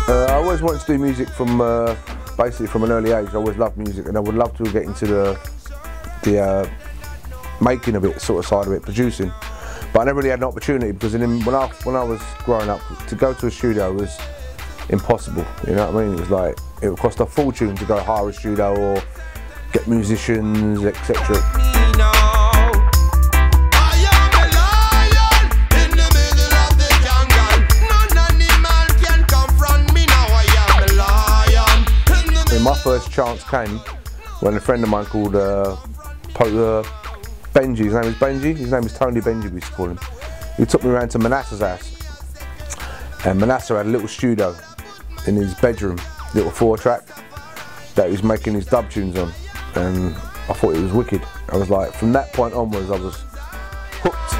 I always wanted to do music from basically from an early age. I always loved music, and I would love to get into the making of it, sort of side of it, producing. But I never really had an opportunity because when I was growing up, to go to a studio was impossible. You know what I mean? It was like it would cost a fortune to go hire a studio or get musicians, etc. My first chance came when a friend of mine called Benji, his name is Benji, his name is Tony Benji, we used to call him. He took me around to Manasseh's house, and Manasseh had a little studio in his bedroom, little 4-track that he was making his dub tunes on, and I thought it was wicked. I was like, from that point onwards I was hooked.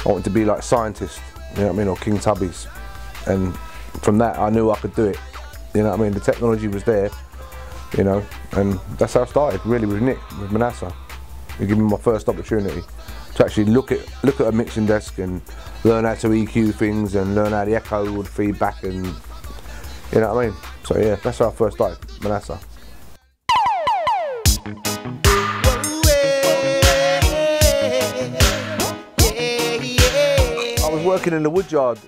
I wanted to be like scientists, you know what I mean, or King Tubbies, and from that I knew I could do it, you know what I mean. The technology was there, you know, and that's how I started, really, with Nick, with Manasseh. He gave me my first opportunity to actually look at a mixing desk and learn how to EQ things and learn how the echo would feed back, and you know what I mean. So yeah, that's how I first started, Manasseh. Working in the woodyard,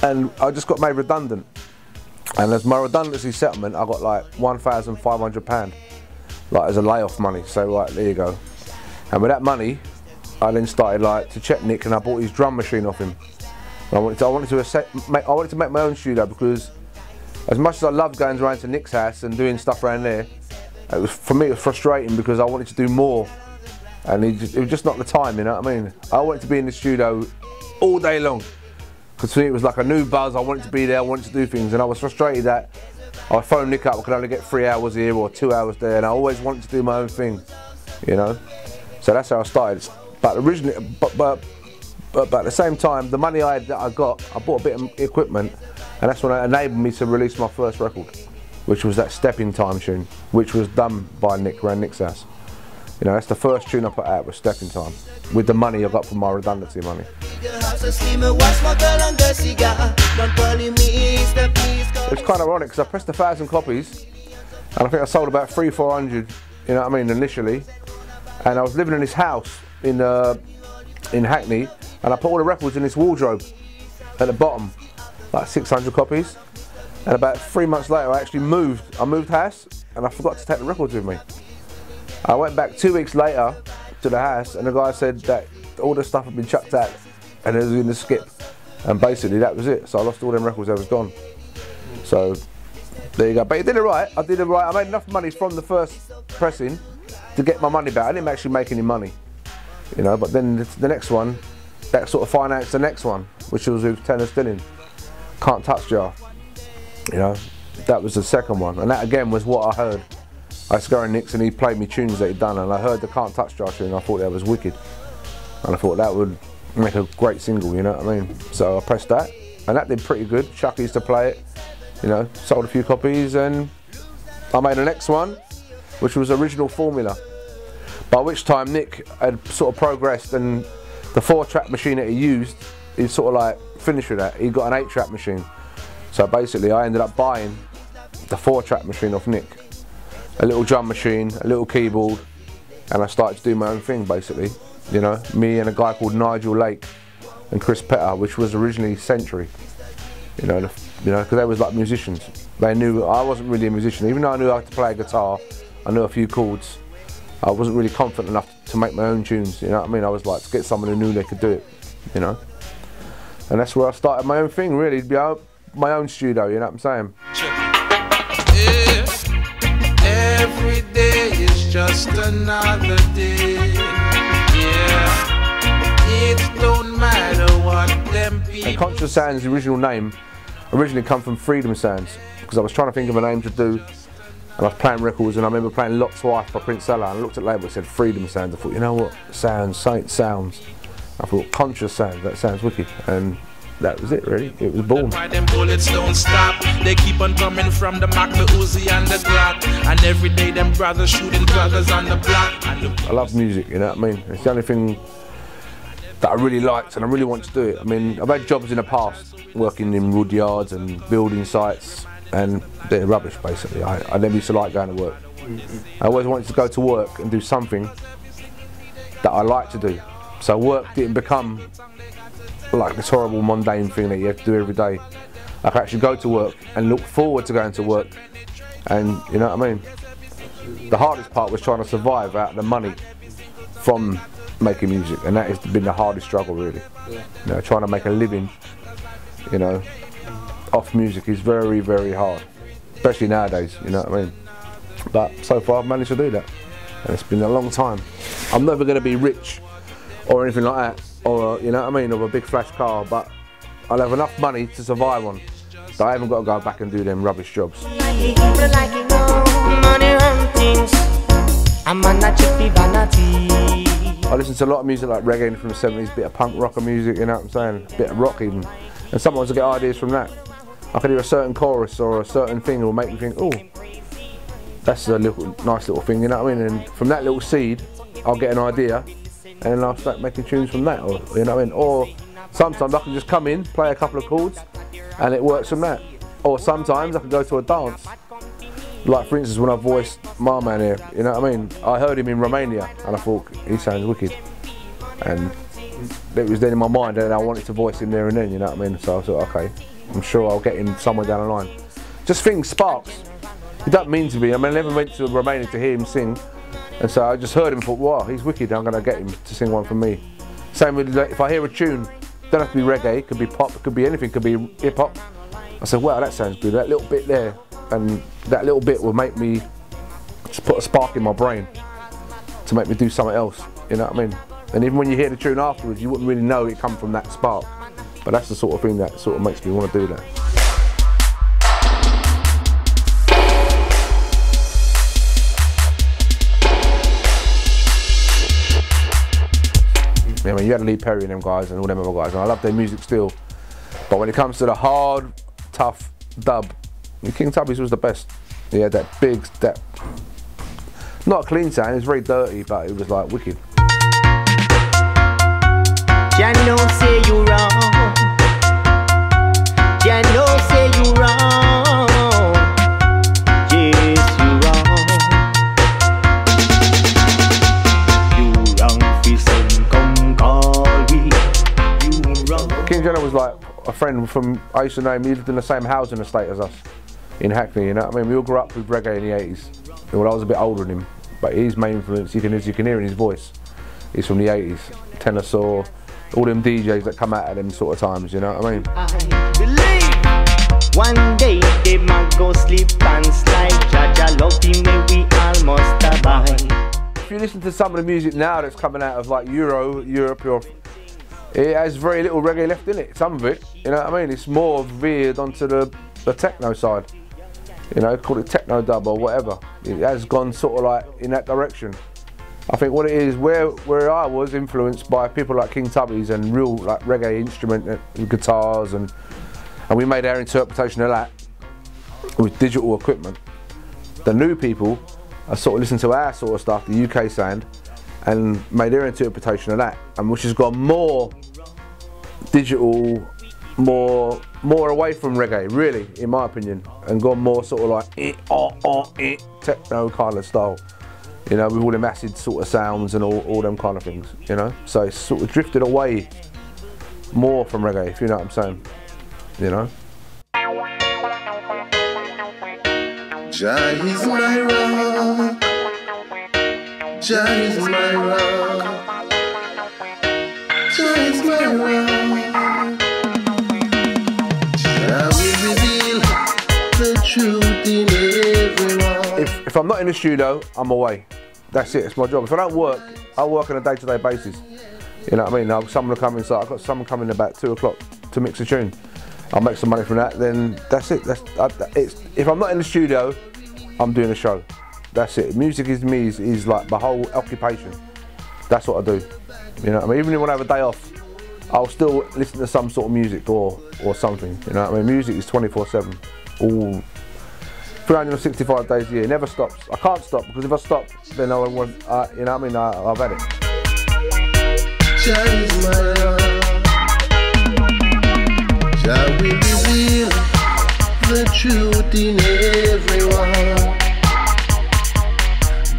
and I just got made redundant, and as my redundancy settlement I got like £1,500 like as a layoff money. So like, there you go. And with that money I then started like to check Nick, and I bought his drum machine off him. And I wanted to make my own studio, because as much as I loved going around to Nick's house and doing stuff around there, for me it was frustrating because I wanted to do more, and it was just not the time, you know what I mean. I wanted to be in the studio all day long, because for me it was like a new buzz. I wanted to be there, I wanted to do things, and I was frustrated that I phoned Nick up, I could only get 3 hours here or 2 hours there, and I always wanted to do my own thing, you know. So that's how I started. But originally, but at the same time, the money that I got, I bought a bit of equipment, and that's when it enabled me to release my first record, which was that Stepping Time tune, which was done by Nick around Nick's house. You know, that's the first tune I put out, was Stepping Time, with the money I got from my redundancy money. It's kind of ironic because I pressed 1,000 copies, and I think I sold about 300-400, you know what I mean, initially. And I was living in this house in Hackney, and I put all the records in this wardrobe at the bottom, like 600 copies. And about 3 months later I actually moved. I moved house, and I forgot to take the records with me. I went back 2 weeks later to the house, and the guy said that all the stuff had been chucked out and it was in the skip, and basically that was it. So I lost all them records, they was gone. So there you go. But I did it right. I did it right. I made enough money from the first pressing to get my money back. I didn't actually make any money, you know. But then the next one, that sort of financed the next one, which was with Tenor Stilling, Can't Touch Jar. You know, that was the second one, and that again was what I heard. I used to go to Nick's and he played me tunes that he'd done, and I heard the Can't Touch Jar tune, and I thought that was wicked. And I thought that would make a great single, you know what I mean? So I pressed that, and that did pretty good. Chuck used to play it, you know, sold a few copies, and I made the next one, which was Original Formula. By which time Nick had sort of progressed, and the 4-track machine that he used, he sort of like finished with that. He got an 8-track machine. So basically I ended up buying the 4-track machine off Nick. A little drum machine, a little keyboard, and I started to do my own thing basically. You know, me and a guy called Nigel Lake and Chris Petter, which was originally Century. You know, because they was like musicians. They knew I wasn't really a musician, even though I knew how to play a guitar. I knew a few chords. I wasn't really confident enough to make my own tunes. You know what I mean? I was like, to get someone who knew they could do it. You know, and that's where I started my own thing. Really, to be my own studio. You know what I'm saying? Every day is just another day. Yeah, it don't matter what them people. And Conscious Sounds, the original name, originally come from Freedom Sounds, because I was trying to think of a name to do, and I was playing records, and I remember playing Lot's Wife by Prince Ella, and I looked at the label, it said Freedom Sounds. I thought, you know what, sounds. I thought Conscious Sounds, that sounds wicked, and that was it really. It was born. Why them bullets don't stop? They keep on coming from the Mac, the Uzi and the Glock. And every day them brothers shooting brothers on the block. I love music, you know what I mean? It's the only thing that I really liked and I really want to do it. I mean, I've had jobs in the past, working in wood yards and building sites and they're rubbish basically. I never used to like going to work. I always wanted to go to work and do something that I like to do. So work didn't become like this horrible mundane thing that you have to do every day. I could actually go to work and look forward to going to work, and you know what I mean? The hardest part was trying to survive out of the money from making music, and that has been the hardest struggle really. You know, trying to make a living, you know, off music is very, very hard, especially nowadays, you know what I mean? But so far I've managed to do that, and it's been a long time. I'm never going to be rich or anything like that, or you know what I mean, or a big flash car, but I'll have enough money to survive on, so I haven't got to go back and do them rubbish jobs. I listen to a lot of music like reggae from the 70s, bit of punk rocker music, you know what I'm saying, a bit of rock even, and sometimes I get ideas from that. I can hear a certain chorus or a certain thing will make me think, oh, that's a little nice little thing, you know what I mean, and from that little seed I'll get an idea and then I'll start making tunes from that, or you know what I mean, or sometimes I can just come in, play a couple of chords and it works from that, or sometimes I can go to a dance, like for instance when I voiced my man here, you know what I mean, I heard him in Romania and I thought he sounds wicked, and it was then in my mind and I wanted to voice him there and then, you know what I mean, so I thought okay, I'm sure I'll get him somewhere down the line. Just things, sparks. It doesn't mean to be, I mean I never went to Romania to hear him sing, and so I just heard him and thought, wow, he's wicked, I'm going to get him to sing one for me. Same with, like, if I hear a tune, don't have to be reggae, it could be pop, it could be anything, it could be hip hop. I said, wow, that sounds good, that little bit there, and that little bit will make me just put a spark in my brain to make me do something else, you know what I mean? And even when you hear the tune afterwards, you wouldn't really know it come from that spark. But that's the sort of thing that sort of makes me want to do that. I mean, you had Lee Perry and them guys and all them other guys, and I love their music still. But when it comes to the hard, tough dub, King Tubby's was the best. He had that big, that not a clean sound, it was very dirty, but it was like wicked. Jah know say you wrong. Jah know say you wrong. Yes, you wrong. You wrong fi send come call we. You wrong. King Jenner was like a friend from, I used to know him, he lived in the same housing estate as us in Hackney, you know what I mean? We all grew up with reggae in the 80s. Well, I was a bit older than him, but his main influence, as you can hear in his voice, is from the 80s. Tenor Saw, all them DJs that come out at them sort of times, you know what I mean? I believe one day they might go sleep and slide. Jaja love him, we all must abide. If you listen to some of the music now that's coming out of like Europe, it has very little reggae left in it, some of it, you know what I mean? It's more veered onto the techno side, you know, call it techno dub or whatever. It has gone sort of like in that direction. I think what it is, where I was influenced by people like King Tubby's and real like reggae instrument guitars, and we made our interpretation of that with digital equipment. The new people are sort of listening to our sort of stuff, the UK sound, and made their interpretation of that, and which has gone more digital, more away from reggae, really, in my opinion, and gone more sort of like techno kind of style. You know, with all them acid sort of sounds and all them kind of things, you know? So it's sort of drifted away more from reggae, if you know what I'm saying, you know? Jah is my rock, Jah is my rock, Jah is my rock. Jah will reveal the truth in everyone. If I'm not in the studio, I'm away. That's it, it's my job. If I don't work, I work on a day-to-day basis. You know what I mean? Someone will come inside, I've got someone coming about 2 o'clock to mix a tune. I'll make some money from that, then that's it. If I'm not in the studio, I'm doing a show. That's it. Music is me, is like my whole occupation. That's what I do. You know what I mean? Even when I have a day off, I'll still listen to some sort of music or something. You know what I mean? Music is 24/7, all 365 days a year. It never stops. I can't stop, because if I stop, then I won't. You know what I mean? I've had it. Jah is my love. Jah will reveal the truth in everyone.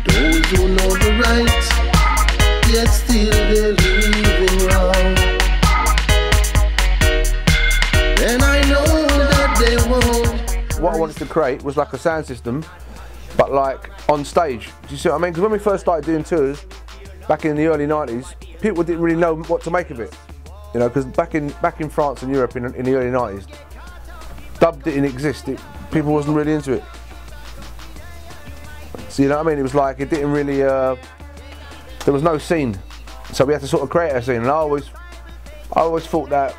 Those who know the right, yet still they're living wrong. And I know that they won't. What I wanted to create was like a sound system, but like on stage. Do you see what I mean? Because when we first started doing tours, back in the early 90s, people didn't really know what to make of it. You know, because back in France and Europe in the early 90s, dub didn't exist. People wasn't really into it. So you know what I mean? It was like, it didn't really, there was no scene. So we had to sort of create a scene. And I always thought that,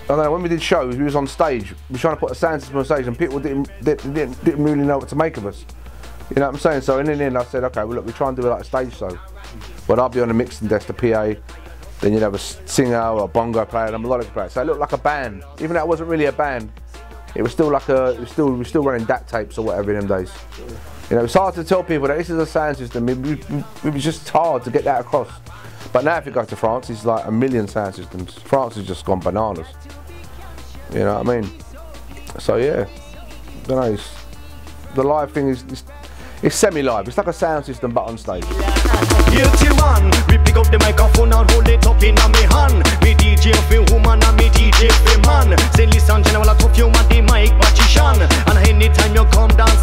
I don't know, when we did shows, we was on stage, we were trying to put a sound system on stage, and people didn't really know what to make of us. You know what I'm saying? So in the end I said, okay, well look, we try and do it like a stage show. But I'll be on the mixing desk, the PA, then you'd have a singer or a bongo player and a melodic player. So it looked like a band. Even though it wasn't really a band, it was still like we were still running DAT tapes or whatever in them days. You know, it's hard to tell people that this is a sound system. It was just hard to get that across. But now if you go to France, it's like a million sound systems. France has just gone bananas. You know what I mean? So yeah, I don't know, the live thing it's semi-live. It's like a sound system but on stage. We pick up the microphone and hold it up in a me hand. Me DJ for woman and me DJ for man. Say listen, general, I tough you want the mic, watch it shine. And anytime you come dance